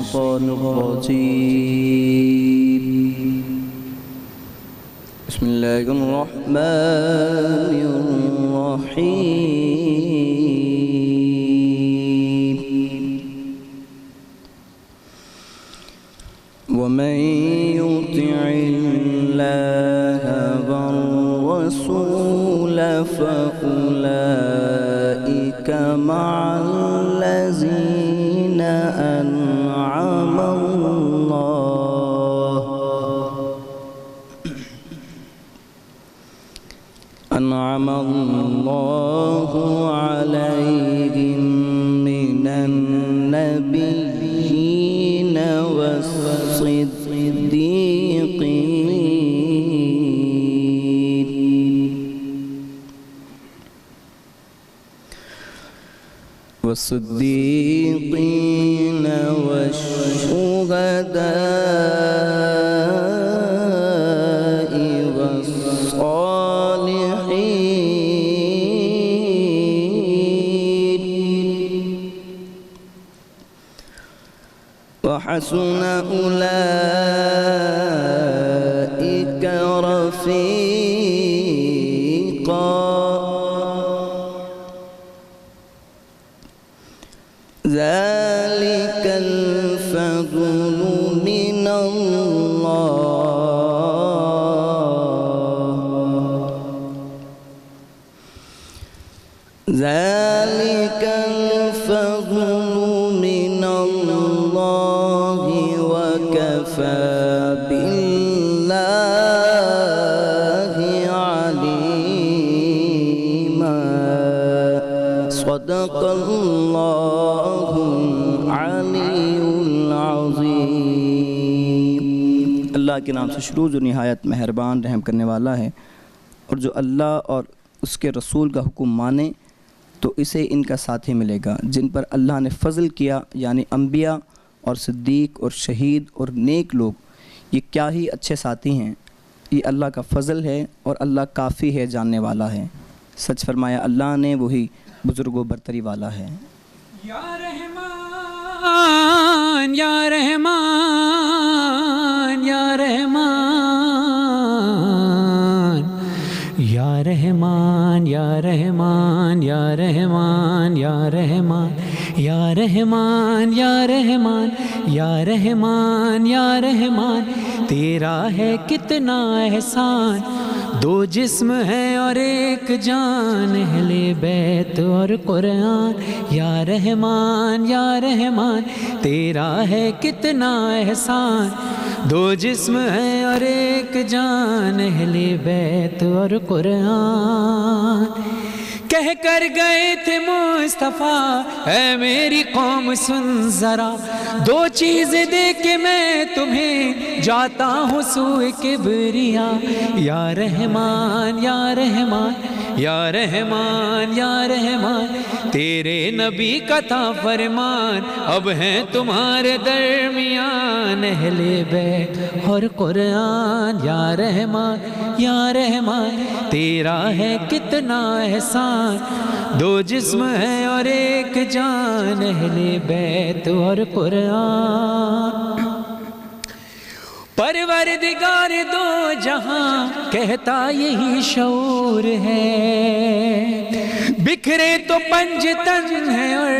الشيطان الرجيم بسم الله الرحمن الرحيم ومن يطع الله والرسول فأولئك مع الذين أنعم الله عليهم من النبيين والصديقين والشهداء والصالحين وحسن أولئك رفيقا ذلك الفضل من الله ذلك الفضل من الله وكفى بالله عليما صدق الله العلی العظیم۔ اللہ کے نام سے شروع جو نہایت مہربان رحم کرنے والا ہے، اور جو اللہ اور اس کے رسول کا حکم مانے تو اسے ان کا ساتھی ملے گا۔ جن پر اللہ نے فضل کیا یعنی انبیاء اور صدیق اور شہید اور نیک لوگ، یہ کیا ہی اچھے ساتھی ہیں۔ یہ اللہ کا فضل ہے اور اللہ کافی ہے، جاننے والا ہے۔ سچ فرمایا اللہ نے، وہی بزرگ و برتری والا ہے۔ یا رحمان یا رحمان یا رحمان یا رحمان یا رحمان یا رحمان یا رحمان یا رحمان یا رحمان یا رحمان یا رحمان، تیرا ہے کتنا احسان، دو جسم ہے اور ایک جان، اہل بیت اور قرآن۔ یا رحمان یا رحمان، تیرا ہے کتنا احسان، دو جسم ہے اور ایک جان، اہل بیت اور قرآن۔ کہہ کر گئے تھے مصطفیٰ اے میری قوم سن ذرا، دو چیزیں دے کے میں تمہیں جاتا ہوں سوئے کبریا۔ یا رحمان یا رحمان یا رحمان یا رحمان، تیرے نبی کا تھا فرمان، اب ہیں تمہارے درمیان، اہل بیت اور قرآن۔ یا رحمان یا رحمان، تیرا ہے کتنا احسان، دو جسم ہے اور ایک جان، اہل بیت اور قرآن۔ پروردگار دو جہاں کہتا یہی شعور ہے، بکھرے تو پنج تن ہے اور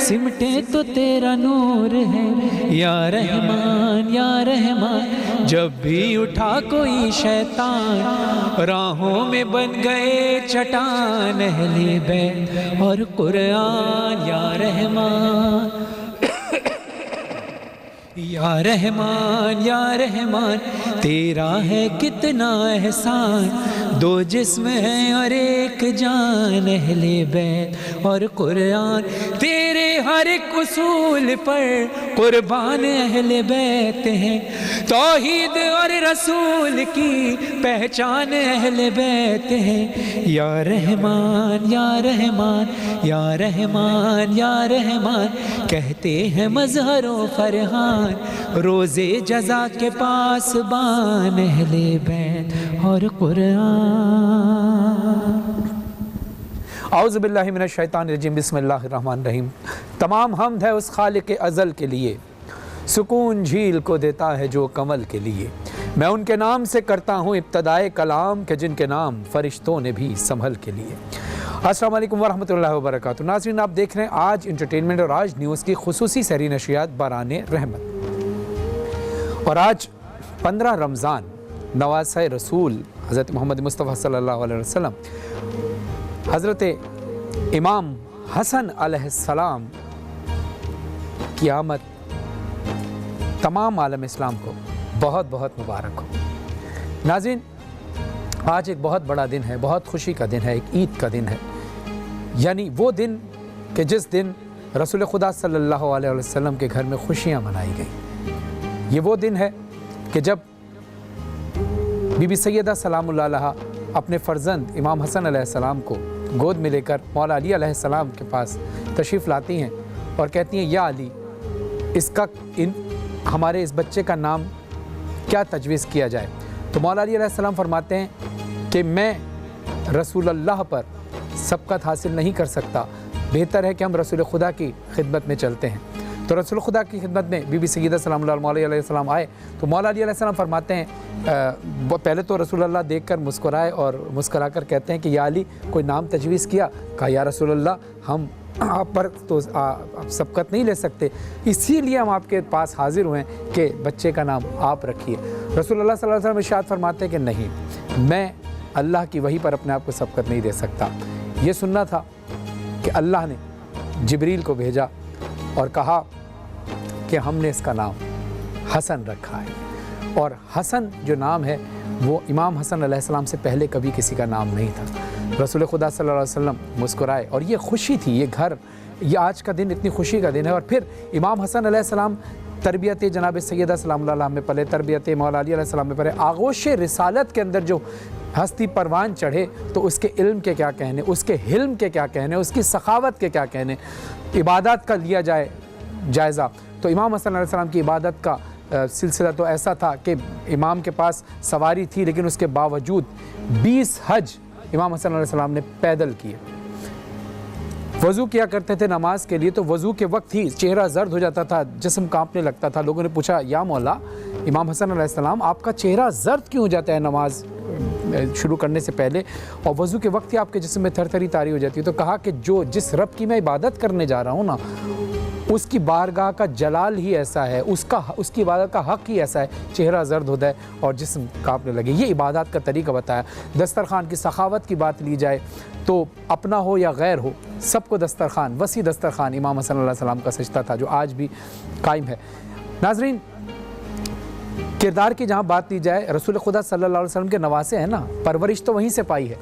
سمٹے تو تیرا نور ہے۔ یا رحمان یا رحمان، جب بھی اٹھا کوئی شیطان، راہوں میں بن گئے چٹان، اہل بیت اور قرآن۔ یا رحمان یا رحمان یا رحمان، تیرا ہے کتنا احسان، دو جسم ہیں اور ایک جان، اہل بیت اور قرآن۔ تیرے ہر ایک اصول پر قربان اہل بیت ہیں، توحید اور رسول کی پہچان اہل بیت ہیں۔ یا رحمان یا رحمان یا رحمان یا رحمان، کہتے ہیں مظہر و فرحان، روزے جزا کے پاس بان، اہل بیت اور قرآن۔ اعوذ باللہ من الشیطان الرجیم، بسم اللہ الرحمن الرحیم۔ تمام حمد ہے اس خالق ازل کے لیے سکون جھیل کو دیتا ہے جو کمل کے لیے، میں ان کے نام سے کرتا ہوں ابتدائے کلام کہ جن کے نام فرشتوں نے بھی سنبھل کے لیے۔ السلام علیکم ورحمۃ اللہ وبرکاتہ۔ ناظرین، آپ دیکھ رہے ہیں آج انٹرٹینمنٹ اور آج نیوز کی خصوصی سحری نشریات باران رحمت، اور آج 15 رمضان نواسہ رسول حضرت محمد مصطفیٰ صلی اللہ علیہ وسلم حضرت امام حسن علیہ السلام کی آمد تمام عالم اسلام کو بہت بہت مبارک ہو۔ ناظرین، آج ایک بہت بڑا دن ہے، بہت خوشی کا دن ہے، ایک عید کا دن ہے، یعنی وہ دن کہ جس دن رسول خدا صلی اللہ علیہ وسلم کے گھر میں خوشیاں منائی گئیں۔ یہ وہ دن ہے کہ جب بی بی سیدہ سلام اللہ علیہا اپنے فرزند امام حسن علیہ السلام کو گود میں لے کر مولا علی علیہ السلام کے پاس تشریف لاتی ہیں اور کہتی ہیں، یا علی، ہمارے اس بچے کا نام کیا تجویز کیا جائے؟ تو مولا علی علیہ السلام فرماتے ہیں کہ میں رسول اللہ پر سبقت حاصل نہیں کر سکتا، بہتر ہے کہ ہم رسول خدا کی خدمت میں چلتے ہیں۔ تو رسول خدا کی خدمت میں بی بی سیدہ سلام اللہ مولا علیہ السلام آئے تو مولا علی علیہ السلام فرماتے ہیں، پہلے تو رسول اللہ دیکھ کر مسکرائے اور مسکرا کر کہتے ہیں کہ یا علی، کوئی نام تجویز کیا؟ کہا، یا رسول اللہ، ہم آپ پر تو سبقت نہیں لے سکتے، اسی لیے ہم آپ کے پاس حاضر ہوئے ہیں کہ بچے کا نام آپ رکھیے۔ رسول اللہ صلی اللہ علیہ وسلم ارشاد فرماتے ہیں کہ نہیں، میں اللہ کی وحی پر اپنے آپ کو سبقت نہیں دے سکتا۔ یہ سننا تھا کہ اللہ نے جبریل کو بھیجا اور کہا کہ ہم نے اس کا نام حسن رکھا ہے، اور حسن جو نام ہے وہ امام حسن علیہ السلام سے پہلے کبھی کسی کا نام نہیں تھا۔ رسول خدا صلی اللہ علیہ وسلم مسکرائے، اور یہ خوشی تھی، یہ گھر، یہ آج کا دن اتنی خوشی کا دن ہے۔ اور پھر امام حسن علیہ السلام تربیت جناب سیدہ سلام اللہ علیہ میں پلے، تربیت مولا علی علیہ السلام میں پلے، آغوش رسالت کے اندر جو ہستی پروان چڑھے تو اس کے علم کے کیا کہنے، اس کے حلم کے کیا کہنے، اس کی سخاوت کے کیا کہنے۔ عبادات کا لیا جائے جائزہ تو امام حسن علیہ السلام کی عبادت کا سلسلہ تو ایسا تھا کہ امام کے پاس سواری تھی، لیکن اس کے باوجود 20 حج امام حسن علیہ السلام نے پیدل کیے۔ وضو کیا کرتے تھے نماز کے لیے، تو وضو کے وقت ہی چہرہ زرد ہو جاتا تھا، جسم کانپنے لگتا تھا۔ لوگوں نے پوچھا، یا مولا امام حسن علیہ السلام، آپ کا چہرہ زرد کیوں ہو جاتا ہے نماز شروع کرنے سے پہلے، اور وضو کے وقت ہی آپ کے جسم میں تھر تھری طاری ہو جاتی ہے؟ تو کہا کہ جس رب کی میں عبادت کرنے جا رہا ہوں نا، اس کی بارگاہ کا جلال ہی ایسا ہے، اس کی عبادت کا حق ہی ایسا ہے، چہرہ زرد ہوتا ہے اور جسم کانپنے لگے۔ یہ عبادات کا طریقہ بتایا۔ دسترخوان کی سخاوت کی بات لی جائے تو اپنا ہو یا غیر ہو، سب کو دسترخوان، وسیع دسترخوان امام حسن علیہ السلام کا سجدہ تھا، جو آج بھی قائم ہے۔ ناظرین، کردار کی جہاں بات لی جائے، رسول خدا صلی اللہ علیہ وسلم کے نواسے ہیں نا، پرورش تو وہیں سے پائی ہے۔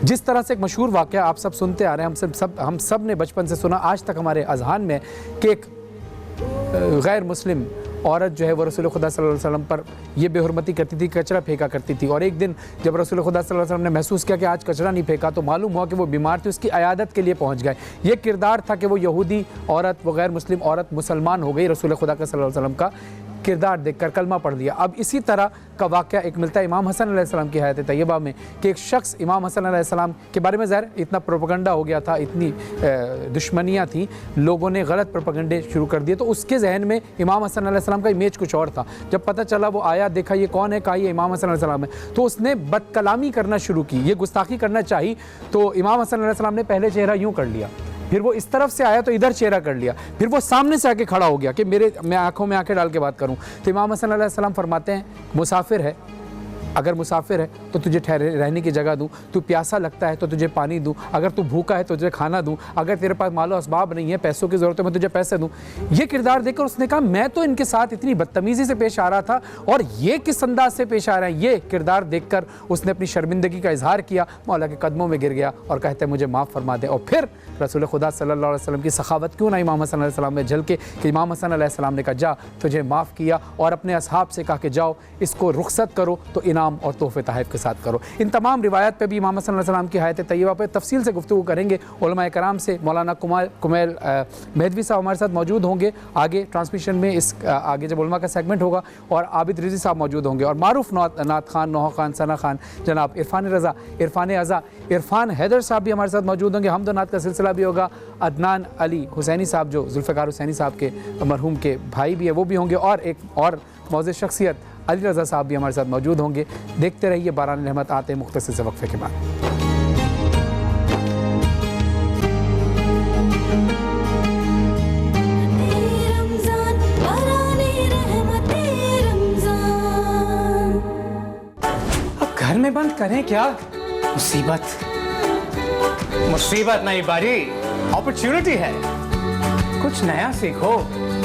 جس طرح سے ایک مشہور واقعہ آپ سب سنتے آ رہے ہیں، ہم سب نے بچپن سے سنا، آج تک ہمارے اذہان میں، کہ ایک غیر مسلم عورت جو ہے وہ رسول خدا صلی اللہ علیہ وسلم پر یہ بے حرمتی کرتی تھی، کچرا پھینکا کرتی تھی، اور ایک دن جب رسول خدا صلی اللہ علیہ وسلم نے محسوس کیا کہ آج کچرا نہیں پھینکا تو معلوم ہوا کہ وہ بیمار تھی، اس کی عیادت کے لیے پہنچ گئے۔ یہ کردار تھا کہ وہ یہودی عورت، وہ غیر مسلم عورت مسلمان ہو گئی، رسول خدا صلی اللہ علیہ وسلم کا کردار دیکھ کر کلمہ پڑھ لیا۔ اب اسی طرح کا واقعہ ایک ملتا ہے امام حسن علیہ السلام کی حیات طیبہ میں، کہ ایک شخص امام حسن علیہ السلام کے بارے میں ظاہر اتنا پروپیگنڈا ہو گیا تھا، اتنی دشمنیاں تھیں، لوگوں نے غلط پروپیگنڈے شروع کر دیے، تو اس کے ذہن میں امام حسن علیہ السلام کا امیج کچھ اور تھا۔ جب پتہ چلا، وہ آیا، دیکھا یہ کون ہے، کہا یہ امام حسن علیہ السلام ہے، تو اس نے بد کلامی کرنا شروع کی، یہ گستاخی کرنا چاہی۔ تو امام حسن علیہ السلام نے پہلے چہرہ یوں کر لیا، پھر وہ اس طرف سے آیا تو ادھر چہرہ کر لیا، پھر وہ سامنے سے آ کے کھڑا ہو گیا کہ میں آنکھوں میں آنکھیں ڈال کے بات کروں۔ تو امام حسن علیہ السلام فرماتے ہیں، مسافر ہے، اگر مسافر ہے تو تجھے رہنے کی جگہ دوں، تو پیاسا لگتا ہے تو تجھے پانی دوں، اگر تو بھوکا ہے تو تجھے کھانا دوں، اگر تیرے پاس مال و اسباب نہیں ہے، پیسوں کی ضرورت ہے، میں تجھے پیسے دوں۔ یہ کردار دیکھ کر اس نے کہا، میں تو ان کے ساتھ اتنی بدتمیزی سے پیش آ رہا تھا، اور یہ کس انداز سے پیش آ رہا ہے؟ یہ کردار دیکھ کر اس نے اپنی شرمندگی کا اظہار کیا، مولا کے قدموں میں گر گیا اور کہتے ہیں مجھے معاف فرما دے۔ اور پھر رسول خدا صلی اللہ علیہ وسلم کی سخاوت کیوں نہ امام حسن علیہ السلام میں جھلکے، کہ امام حسن علیہ السلام نے کہا، جا، تجھے معاف کیا، اور اپنے اصحاب سے کہا کہ جاؤ اس کو رخصت کرو، تو انعام اور تحفے تحائف کے ساتھ کرو۔ ان تمام روایات پہ بھی امام صلی اللہ علیہ وسلم کی حیات طیبہ پہ تفصیل سے گفتگو کریں گے علماء کرام سے۔ مولانا کمیل مہدوی صاحب ہمارے ساتھ موجود ہوں گے آگے ٹرانسمیشن میں، اس آگے جب علماء کا سیگمنٹ ہوگا، اور عابد رضی صاحب موجود ہوں گے، اور معروف نعت خان، نوحہ خان، ثنا خان، جناب عرفان رضا، عرفان اعضا، عرفان حیدر صاحب بھی ہمارے ساتھ موجود ہوں گے۔ حمد و نعت کا سلسلہ بھی ہوگا۔ عدنان علی حسینی صاحب جو ذوالفقار حسینی صاحب کے مرحوم کے بھائی بھی ہیں وہ بھی ہوں گے، اور ایک اور معزز شخصیت علی رضا صاحب بھی ہمارے ساتھ موجود ہوں گے۔ دیکھتے رہیے باران رحمت، آتے ہیں مختصر سے وقفے کے بعد۔ گھر میں بند کریں کیا؟ مصیبت نہیں باری، اپرچونٹی ہے۔ کچھ نیا سیکھو،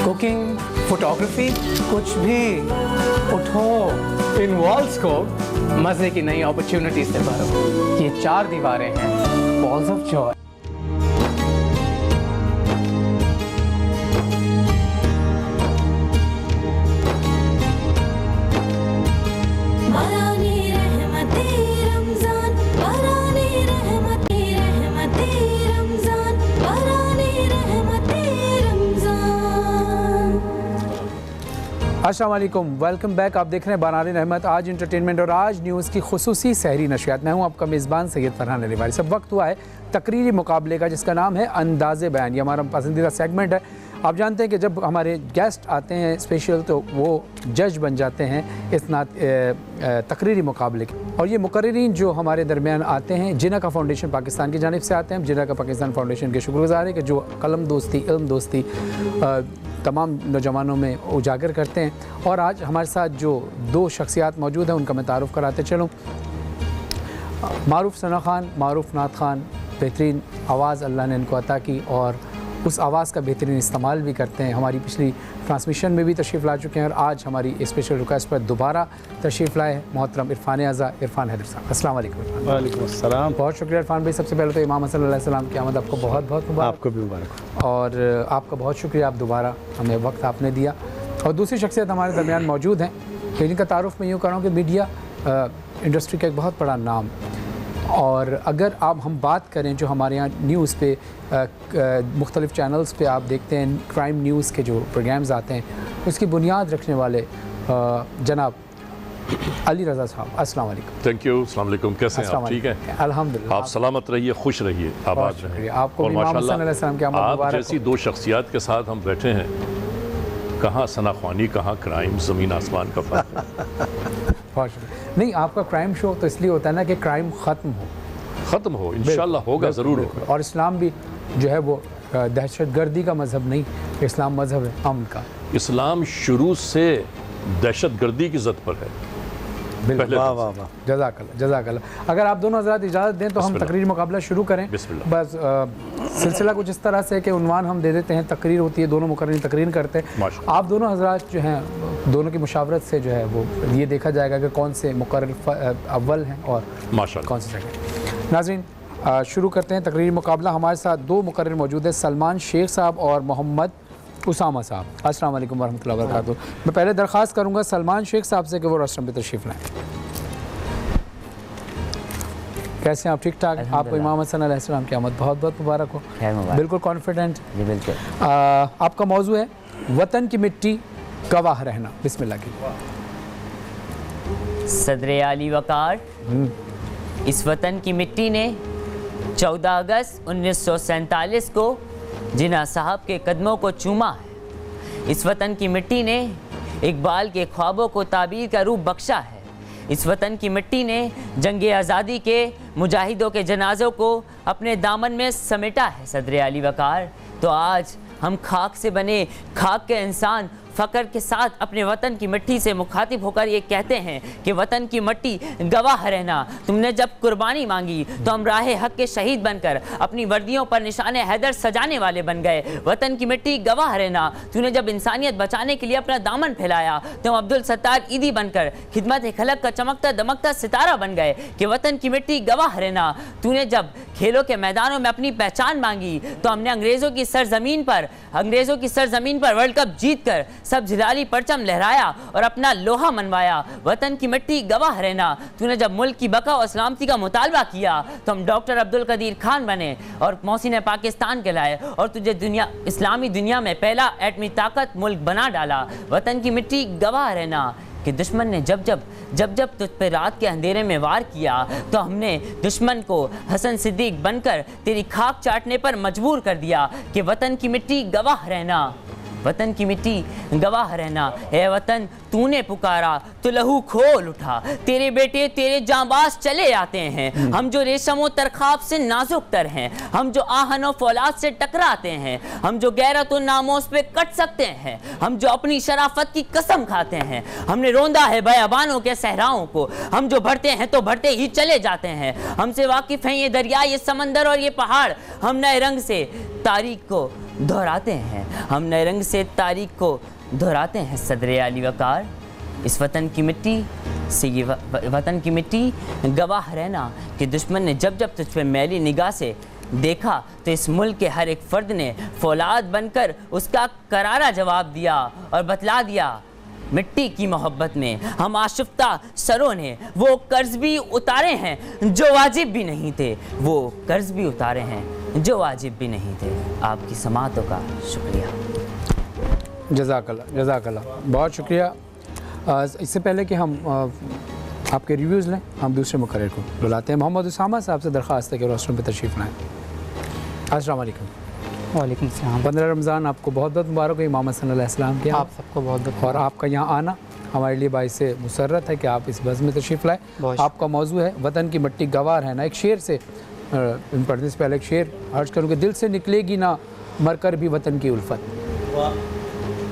کوکنگ، فوٹوگرافی، کچھ بھی اٹھو، ان والز کو مزے کی نئی اپرچونٹی سے بھرو۔ یہ 4 دیواریں ہیں، والز آف جوائے۔ السلام علیکم، ویلکم بیک۔ آپ دیکھ رہے ہیں باران رحمت، آج انٹرٹینمنٹ اور آج نیوز کی خصوصی سحری نشریات۔ میں ہوں آپ کا میزبان سید فرحان علی واری۔ سب وقت ہوا ہے تقریری مقابلے کا، جس کا نام ہے انداز بیان۔ یہ ہمارا پسندیدہ سیگمنٹ ہے۔ آپ جانتے ہیں کہ جب ہمارے گیسٹ آتے ہیں اسپیشل تو وہ جج بن جاتے ہیں اس تقریری مقابلے کے، اور یہ مقررین جو ہمارے درمیان آتے ہیں جنہ کا فاؤنڈیشن پاکستان کی جانب سے آتے ہیں، ہم جنہ کا پاکستان فاؤنڈیشن کے شکر گزار ہیں کہ جو قلم دوستی، علم دوستی تمام نوجوانوں میں اجاگر کرتے ہیں۔ اور آج ہمارے ساتھ جو 2 شخصیات موجود ہیں ان کا میں تعارف کراتے چلوں۔ معروف ثنا خان، معروف نعت خان، بہترین آواز اللہ نے ان کو عطا کی اور اس آواز کا بہترین استعمال بھی کرتے ہیں۔ ہماری پچھلی ٹرانسمیشن میں بھی تشریف لا چکے ہیں، اور آج ہماری اسپیشل ریکویسٹ پر دوبارہ تشریف لائے ہیں محترم عرفان اعضا، عرفان حیدر صاحب۔ السلام علیکم۔ وعلیکم السلام۔ بہت شکریہ عرفان بھائی۔ سب سے پہلے تو امام صلی اللہ علیہ وسلم کی آمد آپ کو بہت بہت مبارک۔ آپ کو بھی مبارک۔ اور آپ کا بہت شکریہ، آپ دوبارہ ہمیں وقت آپ نے دیا۔ اور دوسری شخصیت ہمارے درمیان موجود ہیں، جن کا تعارف میں یوں کر رہا ہوں کہ میڈیا انڈسٹری کا ایک بہت بڑا نام، اور اگر آپ ہم بات کریں جو ہمارے یہاں نیوز پہ مختلف چینلز پہ آپ دیکھتے ہیں کرائم نیوز کے جو پروگرامز آتے ہیں، اس کی بنیاد رکھنے والے جناب علی رضا صاحب، السلام علیکم۔ تھینک یو، السلام علیکم، کیسے ہیں آپ؟ ٹھیک ہیں الحمدللہ۔ آپ سلامت رہیے، خوش رہیے، آباد رہیں۔ آپ کو بھی امام صلی اللہ علیہ وسلم کی آمد مبارک ہو۔ آپ جیسی 2 شخصیات کے ساتھ ہم بیٹھے ہیں، کہاں ثنا خوانی، کہاں کرائم، زمین آسمان کا فرق ہے۔ بہت شکریہ۔ نہیں، آپ کا کرائم شو تو اس لیے ہوتا ہے نا کہ کرائم ختم ہو، انشاءاللہ ہوگا، ضرور ہوگا۔ اور اسلام بھی جو ہے وہ دہشت گردی کا مذہب نہیں، اسلام مذہب ہے امن کا۔ اسلام شروع سے دہشت گردی کی ضد پر ہے۔ واہ واہ واہ، جزاک اللہ، جزاک اللہ۔ اگر آپ دونوں حضرات اجازت دیں تو ہم تقریر مقابلہ شروع کریں۔ بسم اللہ۔ بس سلسلہ کچھ اس طرح سے کہ عنوان ہم دے دیتے ہیں، تقریر ہوتی ہے، دونوں مقررین تقریر کرتے ہیں۔ آپ دونوں حضرات جو ہیں دونوں کی مشاورت سے جو ہے وہ یہ دیکھا جائے گا کہ کون سے مقرر اول ہیں اور کون سے سیکنڈ۔ ناظرین، شروع کرتے ہیں تقریری مقابلہ۔ ہمارے ساتھ 2 مقرر موجود ہیں، سلمان شیخ صاحب اور محمد اسامہ صاحب۔ السلام علیکم ورحمۃ اللہ وبرکاتہ۔ میں پہلے درخواست کروں گا سلمان شیخ صاحب سے کہ وہ روسٹرم پہ تشریف لائیں۔ کیسے ہیں آپ؟ ٹھیک ٹھاک؟ آپ کو امام صلی اللہ علیہ وسلم کی آمد بہت بہت مبارک ہو۔ بالکل کانفیڈنٹ؟ جی بالکل۔ آپ کا موضوع ہے وطن کی مٹی گواہ رہنا۔ بسم اللہ کی۔ صدر اعلی وقار، اس وطن کی مٹی نے 14 اگست 1947 کو جناح صاحب کے قدموں کو چوما ہے۔ اس وطن کی مٹی نے اقبال کے خوابوں کو تعبیر کا روپ بخشا ہے۔ اس وطن کی مٹی نے جنگ آزادی کے مجاہدوں کے جنازوں کو اپنے دامن میں سمیٹا ہے۔ صدر اعلی وقار، تو آج ہم خاک سے بنے، خاک کے انسان فخر کے ساتھ اپنے وطن کی مٹی سے مخاطب ہو کر یہ کہتے ہیں کہ وطن کی مٹی گواہ رہنا، تم نے جب قربانی مانگی تو ہم راہ حق کے شہید بن کر اپنی وردیوں پر نشان حیدر سجانے والے بن گئے۔ وطن کی مٹی گواہ رہنا، تو نے جب انسانیت بچانے کے لیے اپنا دامن پھیلایا تو ہم عبدالستار عیدی بن کر خدمت خلق کا چمکتا دمکتا ستارہ بن گئے۔ کہ وطن کی مٹی گواہ رہنا، تو نے جب کھیلوں کے میدانوں میں اپنی پہچان مانگی تو ہم نے انگریزوں کی سرزمین پر ورلڈ کپ جیت کر سب ہلالی پرچم لہرایا اور اپنا لوہا منوایا. وطن کی مٹی گواہ رہنا, تو نے جب ملک کی بقا اور سلامتی کا مطالبہ کیا تو ہم ڈاکٹر عبدالقدیر خان بنے اور محسن پاکستان کہلائے اور تجھے اسلامی دنیا میں پہلا ایٹمی طاقت ملک بنا ڈالا. وطن کی مٹی گواہ رہنا کہ دشمن نے جب جب تجھ پہ رات کے اندھیرے میں وار کیا تو ہم نے دشمن کو حسن صدیق بن کر تیری خاک چاٹنے پر مجبور کر دیا. کہ وطن کی مٹی گواہ رہنا, وطن کی مٹی گواہ رہنا. اے وطن تو نے پکارا تو لہو کھول اٹھا, تیرے بیٹے تیرے جانباز چلے آتے ہیں. ہم جو ریشم و ترخاب سے نازک تر ہیں, ہم جو آہن و فولاد سے ٹکراتے ہیں, ہم جو غیرت و ناموس پہ کٹ سکتے ہیں, ہم جو اپنی شرافت کی قسم کھاتے ہیں. ہم نے روندا ہے بیابانوں کے صحراؤں کو, ہم جو بڑھتے ہیں تو بڑھتے ہی چلے جاتے ہیں. ہم سے واقف ہیں یہ دریا, یہ سمندر اور یہ پہاڑ. ہم نئے رنگ سے تاریخ کو دہراتے ہیں, ہم نئے رنگ سے تاریخ کو دہراتے ہیں. صدر علی وقار, اس وطن کی مٹی سے یہ وطن کی مٹی گواہ رہنا کہ دشمن نے جب تجھ پہ میلی نگاہ سے دیکھا تو اس ملک کے ہر ایک فرد نے فولاد بن کر اس کا کرارا جواب دیا اور بتلا دیا. مٹی کی محبت میں ہم آشفتہ سروں نے وہ قرض بھی اتارے ہیں جو واجب بھی نہیں تھے, وہ قرض بھی اتارے ہیں جو واجب بھی نہیں تھے. آپ کی سماعتوں کا شکریہ. جزاک اللہ, بہت شکریہ. اس سے پہلے کہ ہم آپ کے ریویوز لیں, ہم دوسرے مقرر کو بلاتے ہیں. محمد اسامہ صاحب سے درخواست ہے کہ روسٹر پہ تشریف لائیں. السلام علیکم. وعلیکم السلام. 15 رمضان آپ کو بہت بہت مبارک ہو. امام حسن علیہ السلام کے آپ سب کو بہت بہت. اور آپ کا یہاں آنا ہمارے لیے باعث مسرت ہے کہ آپ اس بزم میں تشریف لائیں. آپ کا موضوع ہے وطن کی مٹی گواہ رہنا. ایک شعر سے پڑھنے سے پہلے ایک شعر عرض کروں کہ دل سے نکلے گی نہ مر کر بھی وطن کی الفت,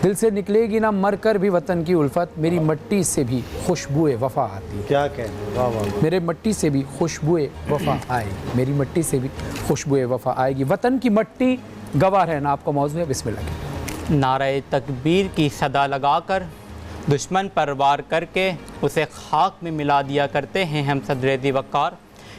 دل سے نکلے گی نہ مر کر بھی وطن کی الفت, میری مٹی سے بھی خوشبوئے وفا آتی ہے. کیا کہنے, واہ واہ. میرے مٹی سے بھی خوشبوئے وفا آئے گی, میری مٹی سے بھی خوشبوئے وفا آئے گی. وطن کی مٹی گواہ رہنا آپ کا موضوع ہے. بسم اللہ. نعرہ تکبیر کی صدا لگا کر دشمن پر وار کر کے اسے خاک میں ملا دیا کرتے ہیں ہم صدر ذی وقار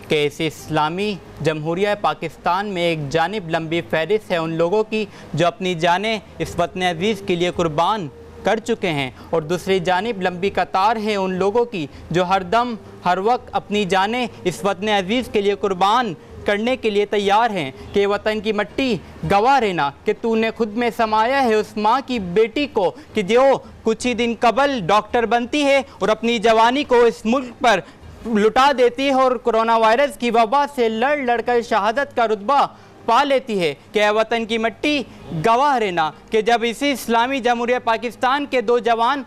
کہ اس اسلامی جمہوریہ پاکستان میں ایک جانب لمبی فہرست ہے ان لوگوں کی جو اپنی جانیں اس وطن عزیز کے لیے قربان کر چکے ہیں, اور دوسری جانب لمبی قطار ہے ان لوگوں کی جو ہر دم ہر وقت اپنی جانیں اس وطن عزیز کے لیے قربان کرنے کے لیے تیار ہیں. کہ وطن کی مٹی گواہ رہنا کہ تو نے خود میں سمایا ہے اس ماں کی بیٹی کو کہ جو کچھ ہی دن قبل ڈاکٹر بنتی ہے اور اپنی جوانی کو اس ملک پر لٹا دیتی ہے اور کرونا وائرس کی وبا سے لڑ کر شہادت کا رتبہ پا لیتی ہے. کہ اے وطن کی مٹی گواہ رہنا کہ جب اسی اسلامی جمہوریہ پاکستان کے 2 جوان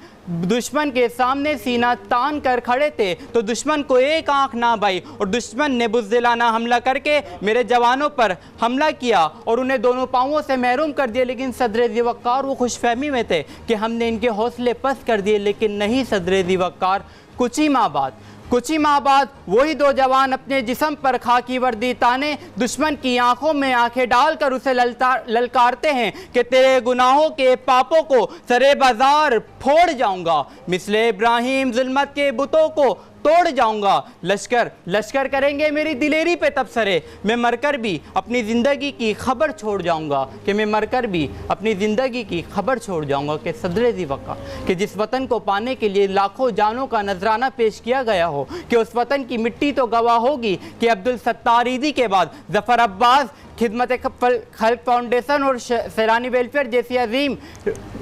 دشمن کے سامنے سینہ تان کر کھڑے تھے تو دشمن کو ایک آنکھ نہ بھائی اور دشمن نے بزدلانہ حملہ کر کے میرے جوانوں پر حملہ کیا اور انہیں دونوں پاؤں سے محروم کر دیا. لیکن صدر ذی وقار وہ خوش فہمی میں تھے کہ ہم نے ان کے حوصلے پست کر دیے, لیکن نہیں صدر ذی وقار. کچھ ہی ماہ بعد وہی 2 جوان اپنے جسم پر خاکی وردی تانے دشمن کی آنکھوں میں آنکھیں ڈال کر اسے للکارتے ہیں کہ تیرے گناہوں کے پاپوں کو سرے بازار پھوڑ جاؤں گا, مثل ابراہیم ظلمت کے بتوں کو توڑ جاؤں گا. لشکر کریں گے میری دلیری پہ تبصرے, میں مر کر بھی اپنی زندگی کی خبر چھوڑ جاؤں گا. کہ میں مر کر بھی اپنی زندگی کی خبر چھوڑ جاؤں گا. کہ صدر ذی وقار کہ جس وطن کو پانے کے لیے لاکھوں جانوں کا نذرانہ پیش کیا گیا ہو, کہ اس وطن کی مٹی تو گواہ ہوگی کہ عبدالستار عیدی کے بعد ظفر عباس خدمت خلق فاؤنڈیشن اور سیلانی ویلفیئر جیسی عظیم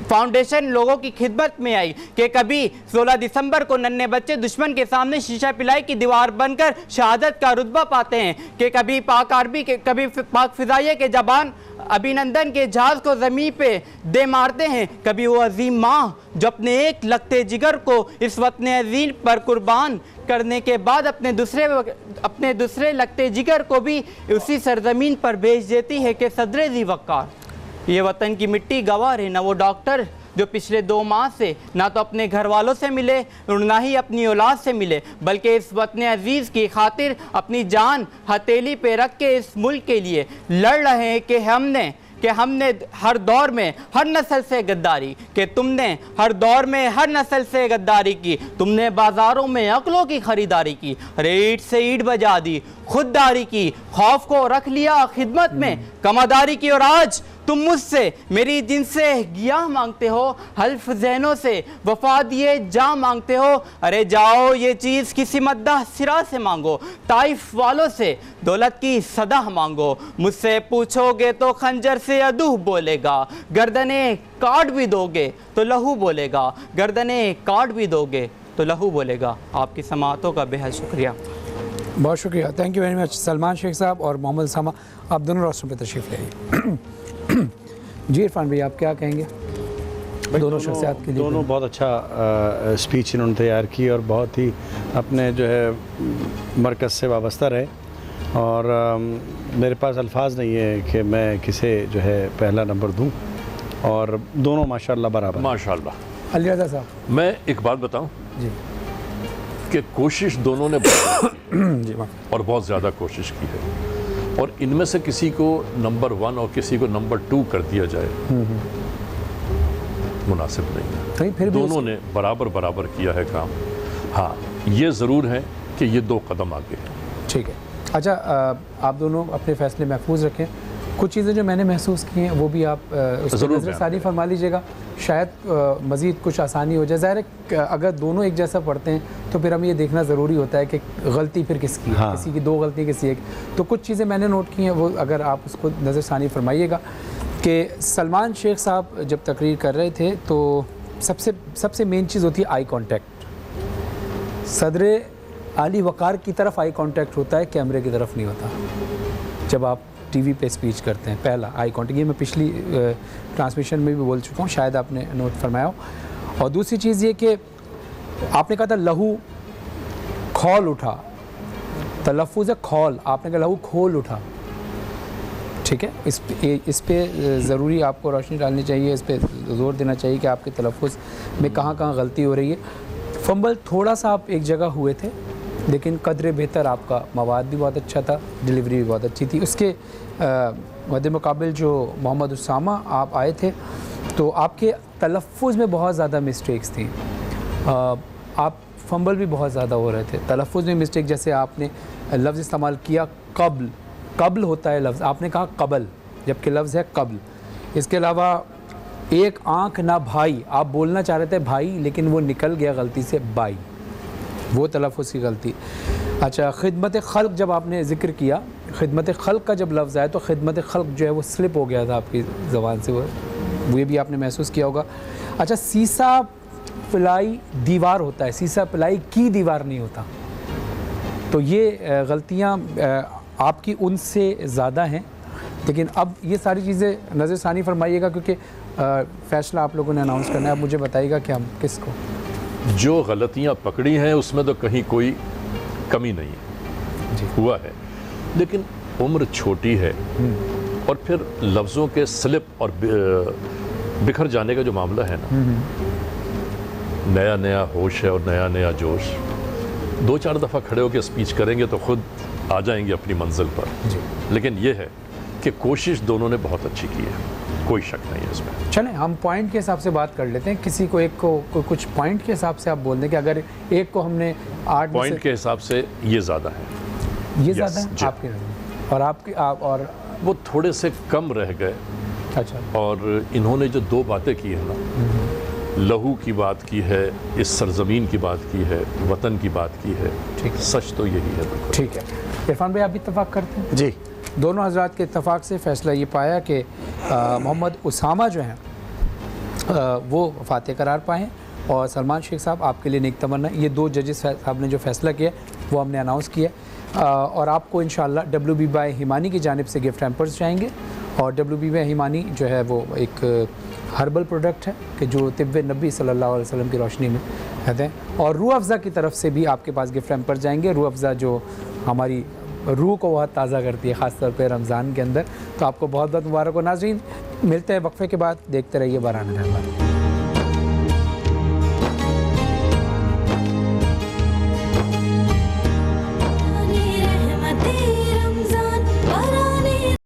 فاؤنڈیشن لوگوں کی خدمت میں آئی. کہ کبھی 16 دسمبر کو ننھے بچے دشمن کے سامنے شیشہ پلائی کی دیوار بن کر شہادت کا رتبہ پاتے ہیں. کہ کبھی پاک آرمی کے کبھی پاک فضائیہ کے جوان ابھینندن کے جہاز کو زمین پہ دے مارتے ہیں. کبھی وہ عظیم ماں جو اپنے ایک لگتے جگر کو اس وطن عظیم پر قربان کرنے کے بعد اپنے دوسرے لگتے جگر کو بھی اسی سرزمین پر بھیج دیتی ہے. کہ صدر ذی وقار یہ وطن کی مٹی گواہ ہے. نہ وہ ڈاکٹر جو پچھلے 2 ماہ سے نہ تو اپنے گھر والوں سے ملے اور نہ ہی اپنی اولاد سے ملے, بلکہ اس وطن عزیز کی خاطر اپنی جان ہتھیلی پہ رکھ کے اس ملک کے لیے لڑ رہے ہیں. کہ ہم نے ہر دور میں ہر نسل سے غداری, کہ تم نے ہر دور میں ہر نسل سے غداری کی, تم نے بازاروں میں عقلوں کی خریداری کی, ریٹ سے اینٹ بجا دی, خودداری کی، خوف کو رکھ لیا خدمت میں، کماداری کی، اور آج تم مجھ سے میری جن سے گیاہ مانگتے ہو، حلف ذہنوں سے وفا دیے جا مانگتے ہو، ارے جاؤ یہ چیز کسی مدح سرا سے مانگو، طائف والوں سے دولت کی صدا مانگو، مجھ سے پوچھو گے تو خنجر سے عدو بولے گا، گردنیں کاٹ بھی دو گے تو لہو بولے گا، گردنیں کاٹ بھی دو گے تو لہو بولے گا۔ آپ کی سماعتوں کا بے حد شکریہ۔ بہت شکریہ، thank you very much Salman شیخ صاحب اور محمد اسامہ، آپ دونوں راستوں پہ تشریف لے آئیے۔ جی عرفان بھائی آپ کیا کہیں گے دونوں شخصیات کے لیے؟ دونوں بہت اچھا اسپیچ انہوں نے تیار کی اور بہت ہی اپنے جو ہے مرکز سے وابستہ رہے، اور میرے پاس الفاظ نہیں ہے کہ میں کسے جو ہے پہلا نمبر دوں، اور دونوں ماشاءاللہ برابر۔ ماشاءاللہ۔ علی رضا صاحب میں ایک بات بتاؤں جی کہ کوشش دونوں نے بہت کی ہے جی اور بہت زیادہ کوشش کی ہے، اور ان میں سے کسی کو نمبر 1 اور کسی کو نمبر 2 کر دیا جائے مناسب نہیں ہے۔ پھر بھی دونوں نے برابر برابر کیا ہے کام۔ ہاں یہ ضرور ہے کہ یہ 2 قدم آگے ہیں۔ ٹھیک ہے، اچھا آپ دونوں اپنے فیصلے محفوظ رکھیں، کچھ چیزیں جو میں نے محسوس کی ہیں وہ بھی آپ اس پر ضرور نظر بیان ثانی فرما لیجیے گا، شاید مزید کچھ آسانی ہو جائے۔ ظاہر ہے اگر دونوں ایک جیسا پڑھتے ہیں تو پھر ہمیں یہ دیکھنا ضروری ہوتا ہے کہ غلطی پھر کس کی ہے، کسی کی 2 غلطی کسی ایک۔ تو کچھ چیزیں میں نے نوٹ کی ہیں، وہ اگر آپ اس کو نظر ثانی فرمائیے گا کہ سلمان شیخ صاحب جب تقریر کر رہے تھے تو سب سے مین چیز ہوتی ہے آئی کانٹیکٹ۔ صدر عالی وقار کی طرف آئی کانٹیکٹ ہوتا ہے، کیمرے کی طرف نہیں ہوتا جب آپ ٹی وی پہ اسپیچ کرتے ہیں۔ پہلا آئی کانٹیکٹ، یہ میں پچھلی ٹرانسمیشن میں بھی بول چکا ہوں، شاید آپ نے نوٹ فرمایا ہو۔ اور دوسری چیز یہ کہ آپ نے کہا تھا لہو کھول اٹھا، تلفظ ہے کھول، آپ نے کہا لہو کھول اٹھا، ٹھیک ہے؟ اس پہ ضروری آپ کو روشنی ڈالنی چاہیے، اس پہ زور دینا چاہیے کہ آپ کے تلفظ میں کہاں کہاں غلطی ہو رہی ہے۔ فمبل تھوڑا سا آپ ایک جگہ ہوئے تھے، لیکن قدر بہتر آپ کا مواد بھی بہت اچھا تھا، ڈیلیوری بھی بہت اچھی تھی۔ اس کے مد مقابل جو محمد اسامہ آپ آئے تھے تو آپ کے تلفظ میں بہت زیادہ مسٹیکس تھیں، آپ فمبل بھی بہت زیادہ ہو رہے تھے، تلفظ میں مسٹیک، جیسے آپ نے لفظ استعمال کیا قبل، قبل ہوتا ہے لفظ، آپ نے کہا قبل جبکہ لفظ ہے قبل۔ اس کے علاوہ ایک آنکھ نہ بھائی، آپ بولنا چاہ رہے تھے بھائی لیکن وہ نکل گیا غلطی سے بائی، وہ تلفظ کی غلطی۔ اچھا، خدمت خلق جب آپ نے ذکر کیا، خدمت خلق کا جب لفظ آیا تو خدمت خلق جو ہے وہ سلپ ہو گیا تھا آپ کی زبان سے، وہ بھی آپ نے محسوس کیا ہوگا۔ اچھا، سیسا پلائی دیوار ہوتا ہے، سیسا پلائی کی دیوار نہیں ہوتا، تو یہ غلطیاں آپ کی ان سے زیادہ ہیں، لیکن اب یہ ساری چیزیں نظر ثانی فرمائیے گا کیونکہ فیصلہ آپ لوگوں نے اناؤنس کرنا ہے۔ اب مجھے بتائیے گا کہ ہم کس کو جو غلطیاں پکڑی ہیں اس میں تو کہیں کوئی کمی نہیں ہوا ہے، لیکن عمر چھوٹی ہے، اور پھر لفظوں کے سلپ اور بکھر جانے کا جو معاملہ ہے نا، نیا نیا ہوش ہے اور نیا نیا جوش، 2-4 دفعہ کھڑے ہو کے اسپیچ کریں گے تو خود آ جائیں گے اپنی منزل پر۔ لیکن یہ ہے کہ کوشش دونوں نے بہت اچھی کی ہے، کوئی شک نہیں ہے اس میں۔ چلیں ہم پوائنٹ کے حساب سے بات کر لیتے ہیں، کسی کو ایک کو کچھ پوائنٹ کے حساب سے آپ بول دیں کہ اگر ایک کو ہم نے 8 پوائنٹ کے حساب سے یہ زیادہ ہے، یہ زیادہ ہے آپ کے نظر میں، اور آپ کی اور وہ تھوڑے سے کم رہ گئے۔ اچھا، اور انہوں نے جو 2 باتیں کی ہیں نا، لہو کی بات کی ہے، اس سرزمین کی بات کی ہے، وطن کی بات کی ہے، ٹھیک ہے، سچ تو یہی ہے بالکل۔ ٹھیک ہے۔ عرفان بھائی آپ بھی اتفاق کرتے ہیں؟ جی، دونوں حضرات کے اتفاق سے فیصلہ یہ پایا کہ محمد اسامہ جو ہیں وہ فاتح قرار پائیں، اور سلمان شیخ صاحب آپ کے لیے نیک تمنا۔ یہ 2 ججز صاحب نے جو فیصلہ کیا وہ ہم نے اناؤنس کیا، اور آپ کو انشاءاللہ WB ہیمانی کی جانب سے گفٹ ہیمپرز جائیں گے، اور WB ہیمانی جو ہے وہ ایک ہربل پروڈکٹ ہے کہ جو طب نبی صلی اللہ علیہ وسلم کی روشنی میں رہتے ہیں، اور روح افزا کی طرف سے بھی آپ کے پاس گفٹ ہیمپر جائیں گے۔ روح افزا جو ہماری روح کو بہت تازہ کرتی ہے، خاص طور پہ رمضان کے اندر، تو آپ کو بہت بہت مبارک ہو۔ ناظرین ملتے ہیں وقفے کے بعد، دیکھتے رہیے باران رحمان۔